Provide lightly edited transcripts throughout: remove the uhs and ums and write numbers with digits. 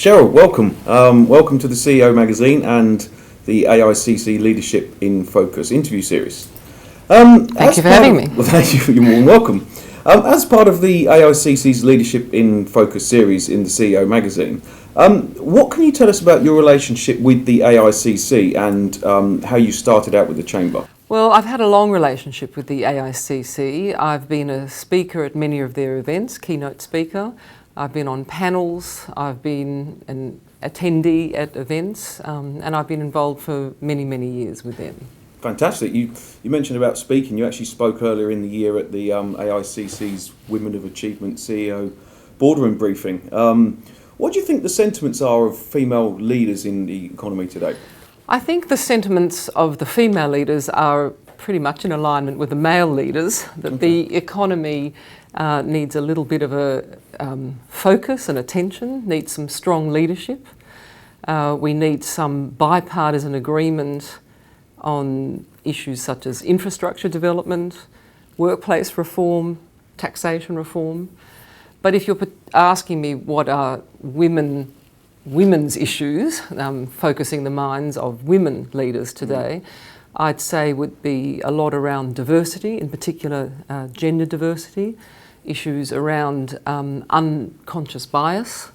Cheryl, welcome. Welcome to the CEO magazine and the AICC Leadership in Focus interview series. Thank you for having me. Well, thank you. You're more than welcome. As part of the AICC's Leadership in Focus series in the CEO magazine, what can you tell us about your relationship with the AICC and how you started out with the Chamber? Well, I've had a long relationship with the AICC. I've been a speaker at many of their events, keynote speaker. I've been on panels, I've been an attendee at events, and I've been involved for many, many years with them. Fantastic. You mentioned about speaking. You actually spoke earlier in the year at the AICC's Women of Achievement CEO boardroom briefing. What do you think the sentiments are of female leaders in the economy today? I think the sentiments of the female leaders are pretty much in alignment with the male leaders, that the economy needs a little bit of a focus and attention, needs some strong leadership. We need some bipartisan agreement on issues such as infrastructure development, workplace reform, taxation reform. But if you're asking me what are women's issues, focusing the minds of women leaders today, I'd say would be a lot around diversity, in particular gender diversity, issues around unconscious bias,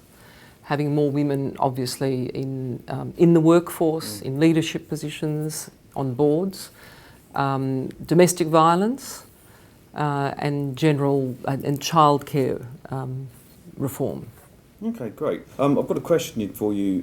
having more women obviously in the workforce, in leadership positions, on boards, domestic violence, and general and childcare reform. Okay, great. I've got a question for you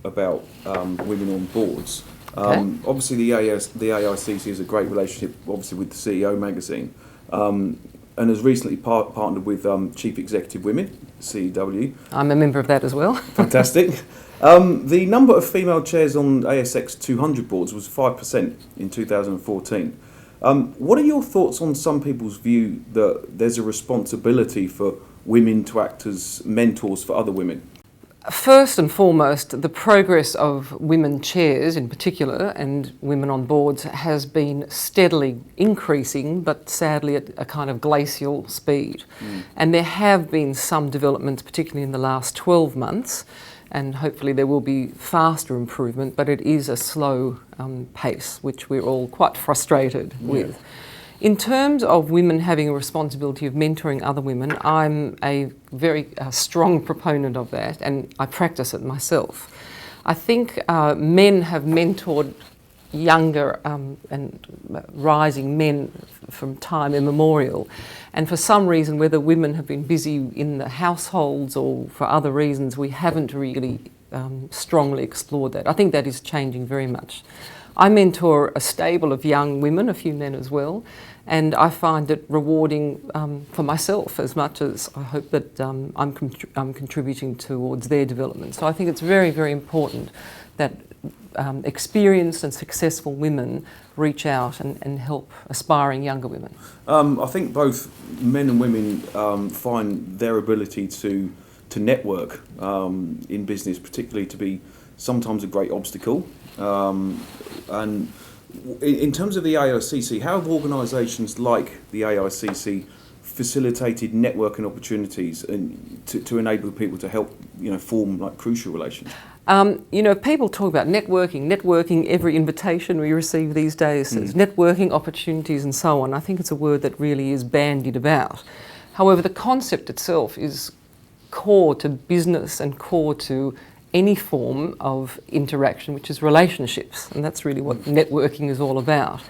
about women on boards. Obviously, the AICC has a great relationship, obviously, with the CEO magazine, and has recently partnered with Chief Executive Women, CEW. I'm a member of that as well. Fantastic. The number of female chairs on ASX 200 boards was 5% in 2014. What are your thoughts on some people's view that there's a responsibility for women to act as mentors for other women? First and foremost, the progress of women chairs in particular and women on boards has been steadily increasing, but sadly at a kind of glacial speed. And there have been some developments, particularly in the last 12 months, and hopefully there will be faster improvement, but it is a slow pace, which we're all quite frustrated with. In terms of women having a responsibility of mentoring other women, I'm a very strong proponent of that, and I practice it myself. I think men have mentored younger and rising men from time immemorial, and for some reason, whether women have been busy in the households or for other reasons, we haven't really strongly explored that. I think that is changing very much. I mentor a stable of young women, a few men as well, and I find it rewarding for myself as much as I hope that I'm contributing towards their development. So I think it's very, very important that experienced and successful women reach out and help aspiring younger women. I think both men and women find their ability to network in business, particularly, to be sometimes a great obstacle. And in terms of the AICC, how have organisations like the AICC facilitated networking opportunities and to enable people to help, form like crucial relations? People talk about networking. Every invitation we receive these days says networking opportunities and so on. I think it's a word that really is bandied about. However, the concept itself is core to business and core to any form of interaction, which is relationships, and that's really what networking is all about.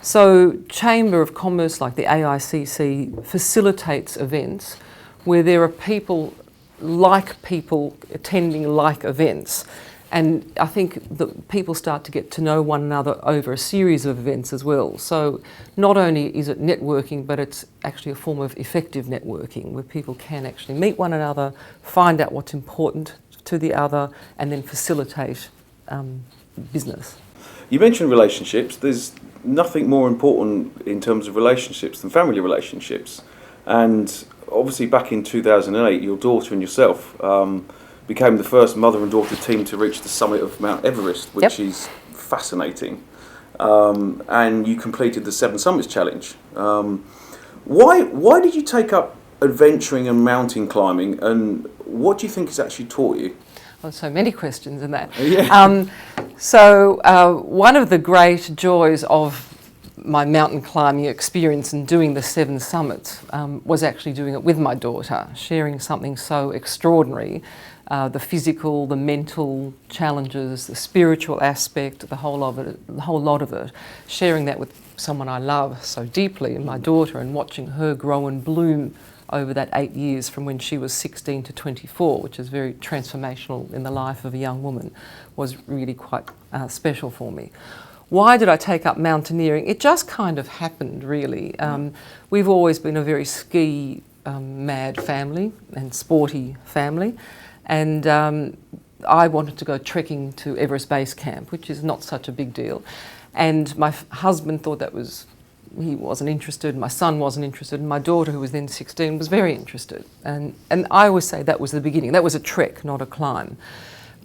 So Chamber of Commerce, like the AICC, facilitates events where there are people attending like events, and I think that people start to get to know one another over a series of events as well. So not only is it networking, but it's actually a form of effective networking where people can actually meet one another, find out what's important to the other, and then facilitate business. You mentioned relationships. There's nothing more important in terms of relationships than family relationships. And obviously back in 2008, your daughter and yourself became the first mother and daughter team to reach the summit of Mount Everest, which is fascinating. And you completed the 7 Summits Challenge. Why did you take up adventuring and mountain climbing, and what do you think it's actually taught you? Oh, so many questions in that. Yeah. One of the great joys of my mountain climbing experience and doing the 7 summits was actually doing it with my daughter, sharing something so extraordinary, the physical, the mental challenges, the spiritual aspect, the whole lot of it, sharing that with someone I love so deeply, and my daughter, and watching her grow and bloom over that 8 years from when she was 16 to 24, which is very transformational in the life of a young woman, was really quite special for me. Why did I take up mountaineering? It just kind of happened, really. We've always been a very ski mad family and sporty family, and I wanted to go trekking to Everest Base Camp, which is not such a big deal. And my husband thought he wasn't interested, my son wasn't interested, and my daughter, who was then 16, was very interested. And I always say that was the beginning. That was a trek, not a climb.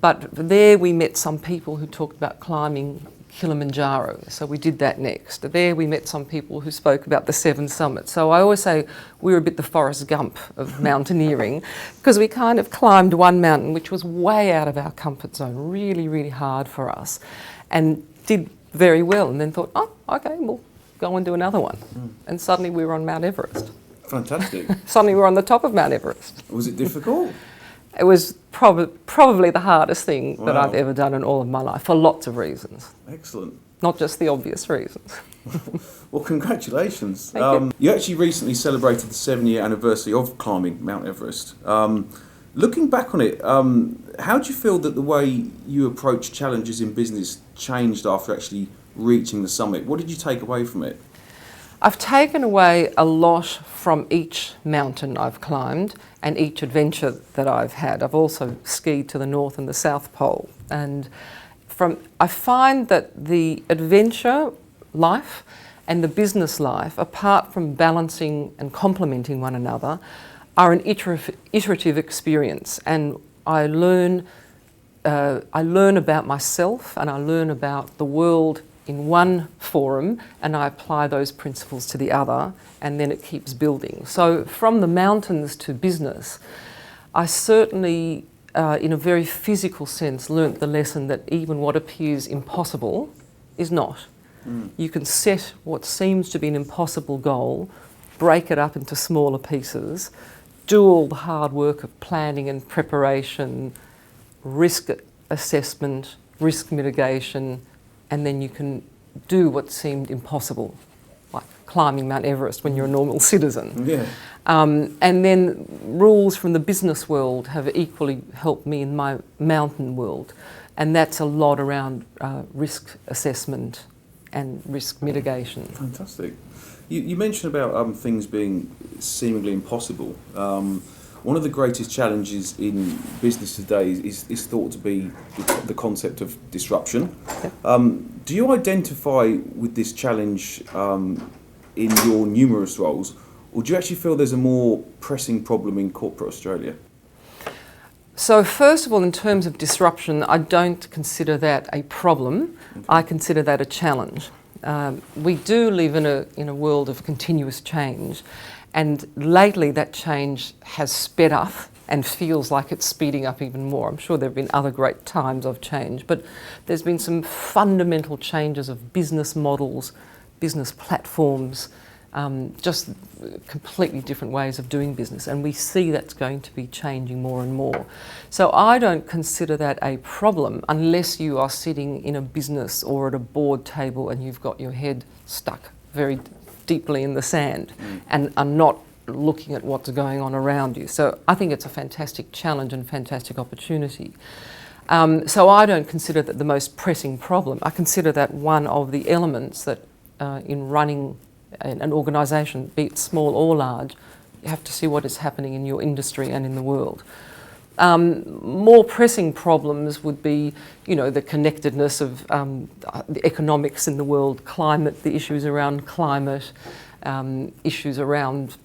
But there we met some people who talked about climbing Kilimanjaro, so we did that next. There we met some people who spoke about the 7 summits. So I always say we were a bit the Forrest Gump of mountaineering, because we kind of climbed one mountain which was way out of our comfort zone, really, really hard for us, and did very well, and then thought, oh, okay, we'll go and do another one. And suddenly we were on Mount Everest. Fantastic. Suddenly we were on the top of Mount Everest. Was it difficult? It was probably the hardest thing that Wow. I've ever done in all of my life, for lots of reasons. Excellent. Not just the obvious reasons. Well, congratulations. Thank You actually recently celebrated the 7-year anniversary of climbing Mount Everest. Looking back on it, how do you feel that the way you approach challenges in business changed after actually reaching the summit? What did you take away from it? I've taken away a lot from each mountain I've climbed and each adventure that I've had. I've also skied to the North and the South Pole. And I find that the adventure life and the business life, apart from balancing and complementing one another, are an iterative experience. And I learn about myself, and I learn about the world in one forum, and I apply those principles to the other, and then it keeps building. So from the mountains to business, I certainly, in a very physical sense, learnt the lesson that even what appears impossible is not. You can set what seems to be an impossible goal, break it up into smaller pieces, do all the hard work of planning and preparation, risk assessment, risk mitigation, and then you can do what seemed impossible, like climbing Mount Everest when you're a normal citizen. Yeah. And then rules from the business world have equally helped me in my mountain world, and that's a lot around risk assessment and risk mitigation. Fantastic. You mentioned about things being seemingly impossible. One of the greatest challenges in business today is thought to be the concept of disruption. Yep. Do you identify with this challenge in your numerous roles, or do you actually feel there's a more pressing problem in corporate Australia? So first of all, in terms of disruption, I don't consider that a problem. Okay. I consider that a challenge. We do live in a world of continuous change, and lately that change has sped up and feels like it's speeding up even more. I'm sure there have been other great times of change, but there's been some fundamental changes of business models, business platforms, just completely different ways of doing business, and we see that's going to be changing more and more. So I don't consider that a problem unless you are sitting in a business or at a board table and you've got your head stuck very deeply in the sand and are not looking at what's going on around you. So I think it's a fantastic challenge and fantastic opportunity. So I don't consider that the most pressing problem. I consider that one of the elements that in running an organisation, be it small or large, you have to see what is happening in your industry and in the world. More pressing problems would be, the connectedness of the economics in the world, climate, the issues around climate, issues around,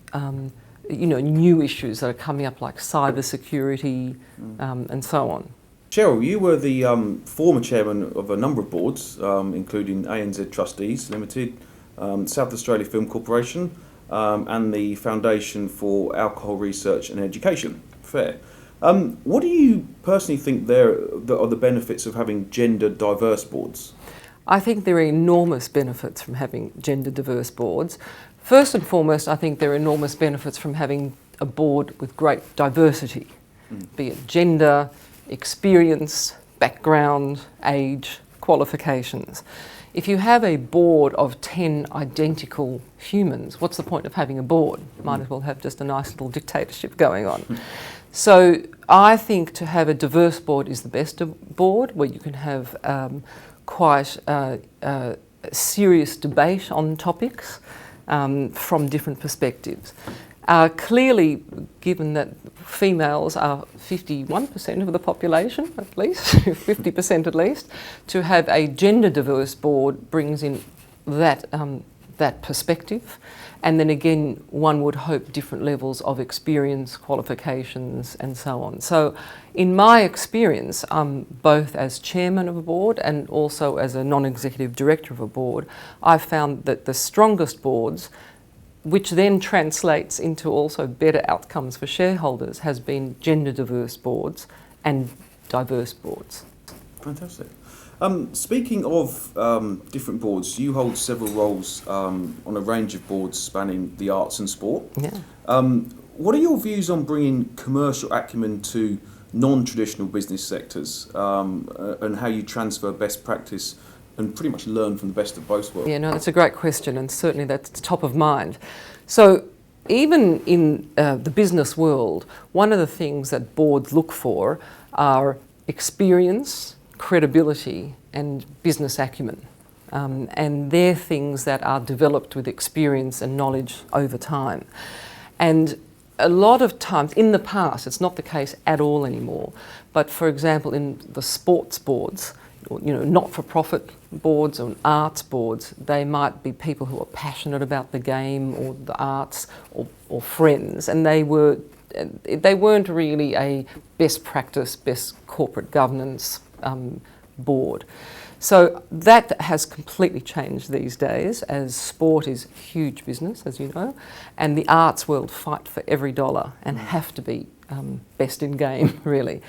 new issues that are coming up like cyber security and so on. Cheryl, you were the former chairman of a number of boards, including ANZ Trustees Limited, South Australia Film Corporation, and the Foundation for Alcohol Research and Education, FAIR. What do you personally think that are the benefits of having gender diverse boards? I think there are enormous benefits from having gender diverse boards. First and foremost, I think there are enormous benefits from having a board with great diversity, be it gender, experience, background, age, qualifications. If you have a board of 10 identical humans, what's the point of having a board? Might as well have just a nice little dictatorship going on. So I think to have a diverse board is the best board, where you can have quite serious debate on topics from different perspectives. Clearly, given that females are 51% of the population, at least, 50% at least, to have a gender diverse board brings in that perspective. And then again, one would hope different levels of experience, qualifications, and so on. So in my experience, both as chairman of a board and also as a non-executive director of a board, I've found that the strongest boards, which then translates into also better outcomes for shareholders, has been gender diverse boards and diverse boards. Fantastic. Speaking of different boards, you hold several roles on a range of boards spanning the arts and sport. Yeah. What are your views on bringing commercial acumen to non-traditional business sectors, and how you transfer best practice and pretty much learn from the best of both worlds? Yeah, no, that's a great question, and certainly that's top of mind. So even in the business world, one of the things that boards look for are experience, credibility, and business acumen. And they're things that are developed with experience and knowledge over time. And a lot of times, in the past, it's not the case at all anymore, but for example, in the sports boards, not-for-profit boards or arts boards, they might be people who are passionate about the game or the arts or friends, and they weren't really a best practice, best corporate governance board. So that has completely changed these days, as sport is huge business, as you know, and the arts world fight for every dollar and have to be best in game, really.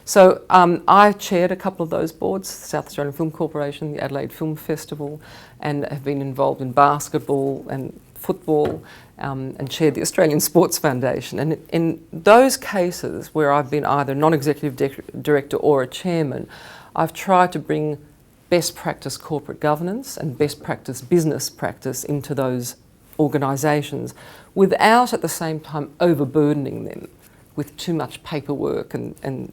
So I chaired a couple of those boards, South Australian Film Corporation, the Adelaide Film Festival, and have been involved in basketball and football, and chaired the Australian Sports Foundation. And in those cases where I've been either non-executive director or a chairman, I've tried to bring best practice corporate governance and best practice business practice into those organisations without at the same time overburdening them with too much paperwork and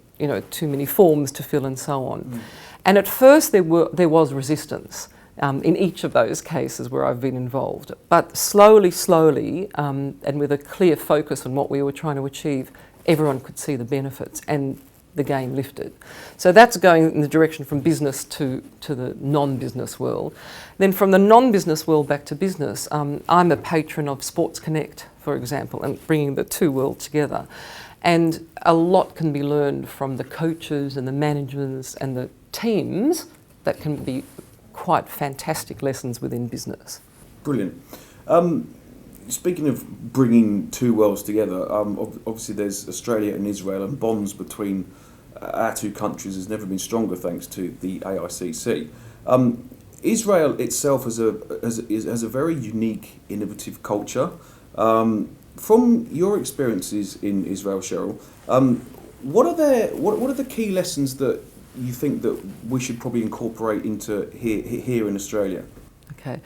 too many forms to fill and so on. And at first there was resistance in each of those cases where I've been involved. But slowly, and with a clear focus on what we were trying to achieve, everyone could see the benefits and the game lifted. So that's going in the direction from business to the non-business world. Then from the non-business world back to business, I'm a patron of Sports Connect, for example, and bringing the two worlds together. And a lot can be learned from the coaches and the managers and the teams that can be quite fantastic lessons within business. Brilliant. Speaking of bringing two worlds together, obviously there's Australia and Israel, and bonds between our two countries has never been stronger thanks to the AICC. Israel itself has a very unique, innovative culture. From your experiences in Israel, Cheryl, what are the key lessons that you think that we should probably incorporate into here in Australia? Okay.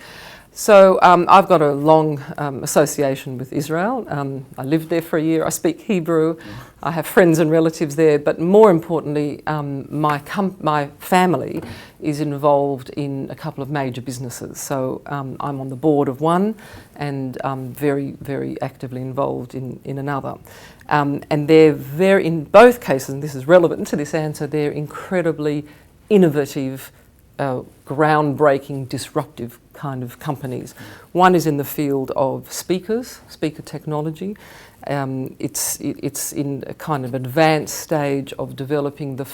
So I've got a long association with Israel. I lived there for a year. I speak Hebrew. I have friends and relatives there. But more importantly, my family is involved in a couple of major businesses. So I'm on the board of one, and I'm very, very actively involved in another. And they're in both cases, and this is relevant to this answer, they're incredibly innovative, groundbreaking, disruptive kind of companies. One is in the field of speaker technology. It's in a kind of advanced stage of developing the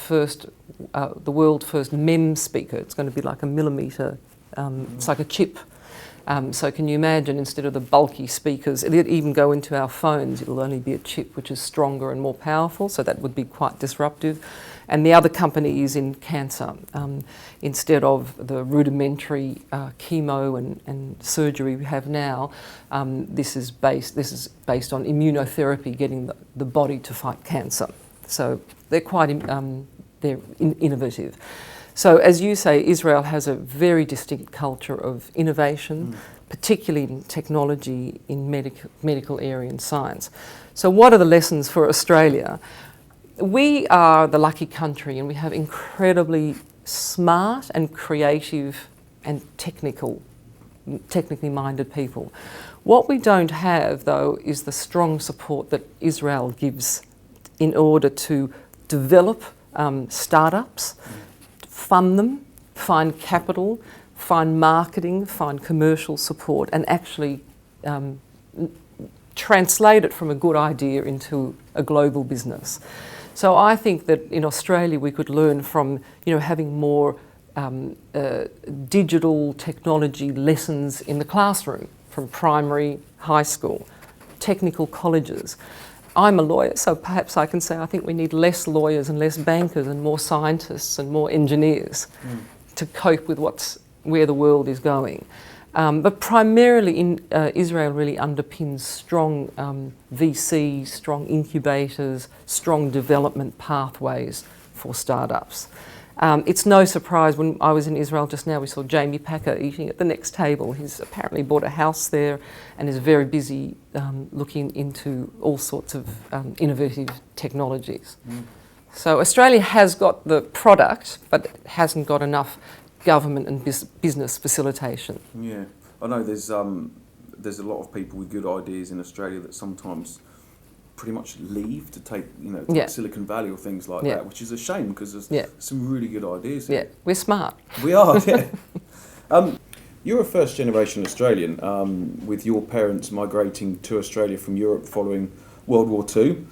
world's first MEMS speaker. It's going to be like a millimetre, it's like a chip. So can you imagine, instead of the bulky speakers, it'll even go into our phones, it'll only be a chip which is stronger and more powerful, so that would be quite disruptive. And the other company is in cancer. Instead of the rudimentary chemo and surgery we have now, this is based on immunotherapy, getting the body to fight cancer. So they're quite innovative. So as you say, Israel has a very distinct culture of innovation, particularly in technology, in medical area and science. So what are the lessons for Australia? We are the lucky country, and we have incredibly smart and creative and technically minded people. What we don't have, though, is the strong support that Israel gives in order to develop startups, fund them, find capital, find marketing, find commercial support, and actually translate it from a good idea into a global business. So I think that in Australia we could learn from, having more digital technology lessons in the classroom, from primary, high school, technical colleges. I'm a lawyer, so perhaps I can say I think we need less lawyers and less bankers and more scientists and more engineers to cope with where the world is going. But primarily Israel really underpins strong VC, strong incubators, strong development pathways for startups. It's no surprise when I was in Israel just now, we saw Jamie Packer eating at the next table. He's apparently bought a house there and is very busy looking into all sorts of innovative technologies. So Australia has got the product, but it hasn't got enough government and business facilitation. Yeah, I know there's a lot of people with good ideas in Australia that sometimes pretty much leave to take, like Silicon Valley or things like that, which is a shame because there's some really good ideas here. Yeah, we're smart. We are, yeah. You're a first generation Australian, with your parents migrating to Australia from Europe following World War II.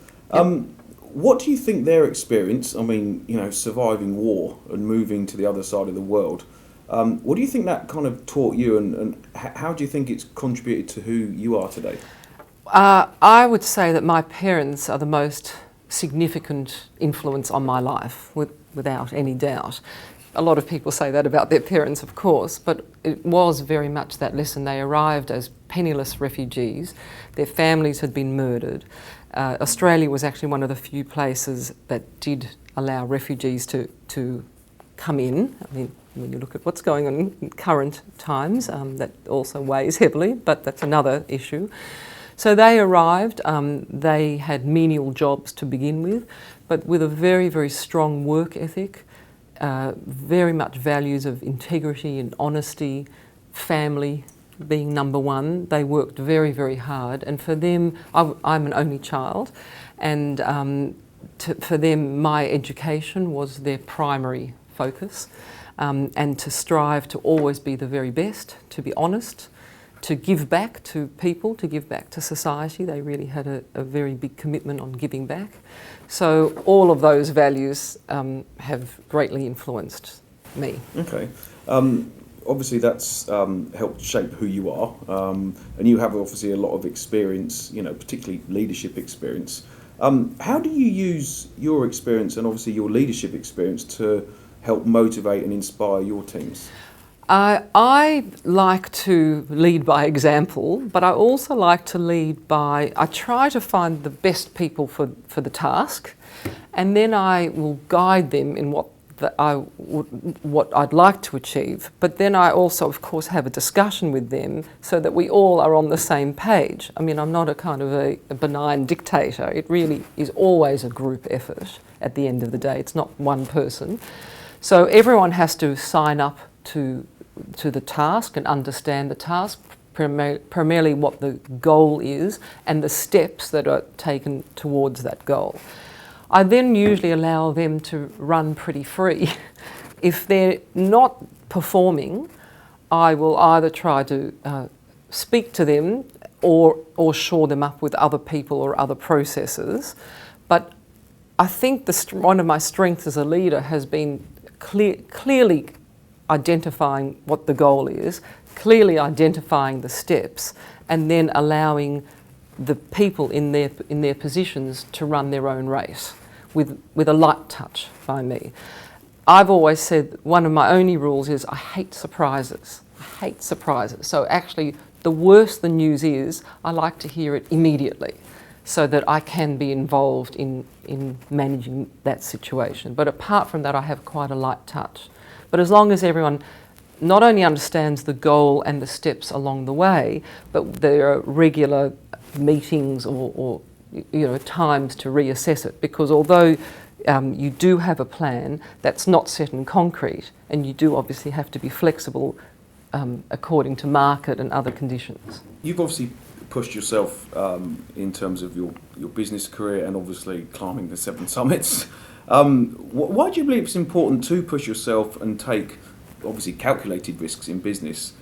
What do you think their experience, surviving war and moving to the other side of the world, what do you think that kind of taught you, and how do you think it's contributed to who you are today? I would say that my parents are the most significant influence on my life, without any doubt. A lot of people say that about their parents, of course, but it was very much that lesson. They arrived as penniless refugees. Their families had been murdered. Australia was actually one of the few places that did allow refugees to come in. When you look at what's going on in current times, that also weighs heavily, but that's another issue. So they arrived, they had menial jobs to begin with, but with a very, very strong work ethic, very much values of integrity and honesty, family being number one. They worked very, very hard, and for them, I'm an only child, and for them my education was their primary focus, and to strive to always be the very best, to be honest, to give back to people, to give back to society. They really had a very big commitment on giving back. So all of those values have greatly influenced me. Okay. Obviously that's helped shape who you are, and you have obviously a lot of experience, particularly leadership experience. How do you use your experience and obviously your leadership experience to help motivate and inspire your teams? I like to lead by example, but I also like to lead by, I try to find the best people for the task, and then I will guide them in what I'd like to achieve. But then I also, of course, have a discussion with them so that we all are on the same page. I'm not a kind of a benign dictator. It really is always a group effort at the end of the day. It's not one person. So everyone has to sign up to the task and understand the task, primarily what the goal is and the steps that are taken towards that goal. I then usually allow them to run pretty free. If they're not performing, I will either try to speak to them or shore them up with other people or other processes. But I think one of my strengths as a leader has been clearly identifying what the goal is, clearly identifying the steps, and then allowing the people in their positions to run their own race with a light touch by me. I've always said one of my only rules is I hate surprises. I hate surprises. So actually, the worse the news is, I like to hear it immediately so that I can be involved in managing that situation. But apart from that, I have quite a light touch. But as long as everyone not only understands the goal and the steps along the way, but there are regular meetings or times to reassess it. Because although you do have a plan, that's not set in concrete, and you do obviously have to be flexible according to market and other conditions. You've obviously pushed yourself in terms of your business career and obviously climbing the 7 summits. Why do you believe it's important to push yourself and take obviously calculated risks in business?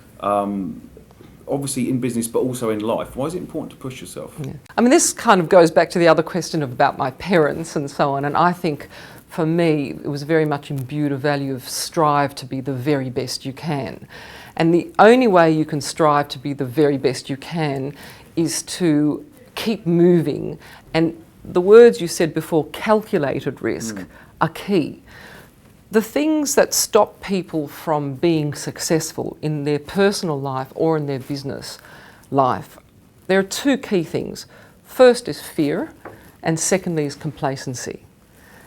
Obviously in business, but also in life. Why is it important to push yourself? Yeah. I mean, this kind of goes back to the other question about my parents and so on. And I think for me, it was very much imbued a value of strive to be the very best you can. And the only way you can strive to be the very best you can is to keep moving. And the words you said before, calculated risk, are key. The things that stop people from being successful in their personal life or in their business life, there are 2 key things. First is fear, and secondly is complacency.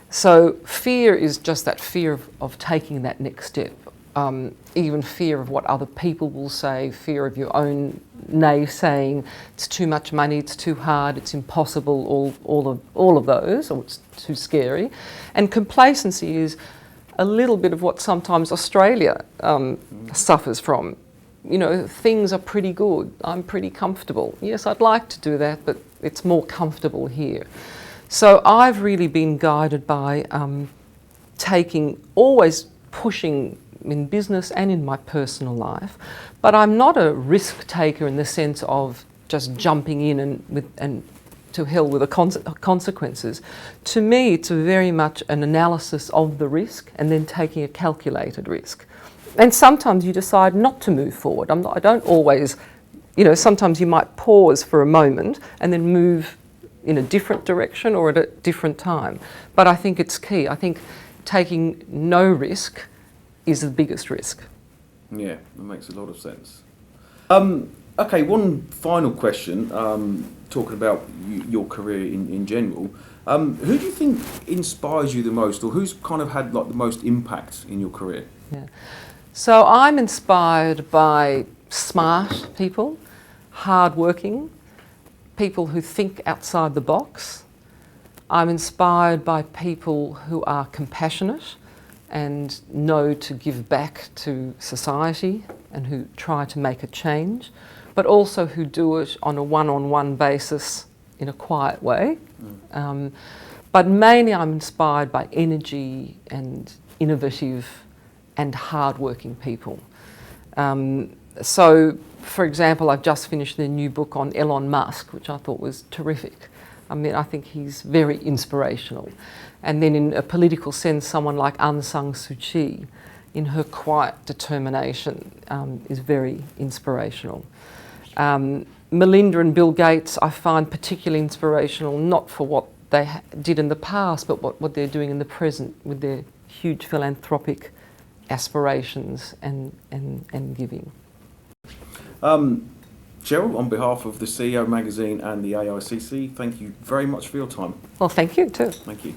So fear is just that fear of taking that next step. Even fear of what other people will say, fear of your own naysaying, it's too much money, it's too hard, it's impossible, all of those, or it's too scary. And complacency is a little bit of what sometimes Australia suffers from. You know, things are pretty good, I'm pretty comfortable. Yes, I'd like to do that, but it's more comfortable here. So I've really been guided by always pushing in business and in my personal life, but I'm not a risk taker in the sense of just jumping in and to hell with the consequences. To me, it's very much an analysis of the risk and then taking a calculated risk. And sometimes you decide not to move forward. I don't always, sometimes you might pause for a moment and then move in a different direction or at a different time. But I think it's key. I think taking no risk is the biggest risk. Yeah, that makes a lot of sense. Okay, one final question, talking about your career in general. Who do you think inspires you the most, or who's kind of had like the most impact in your career? Yeah. So I'm inspired by smart people, hardworking, people who think outside the box. I'm inspired by people who are compassionate and know to give back to society and who try to make a change, but also who do it on a one-on-one basis in a quiet way. But mainly I'm inspired by energy and innovative and hard-working people. So, for example, I've just finished the new book on Elon Musk, which I thought was terrific. I mean, I think he's very inspirational. And then in a political sense, someone like Aung San Suu Kyi, in her quiet determination, is very inspirational. Melinda and Bill Gates I find particularly inspirational, not for what they did in the past, but what they're doing in the present with their huge philanthropic aspirations and giving. Cheryl, on behalf of the CEO Magazine and the AICC, thank you very much for your time. Well, thank you too. Thank you.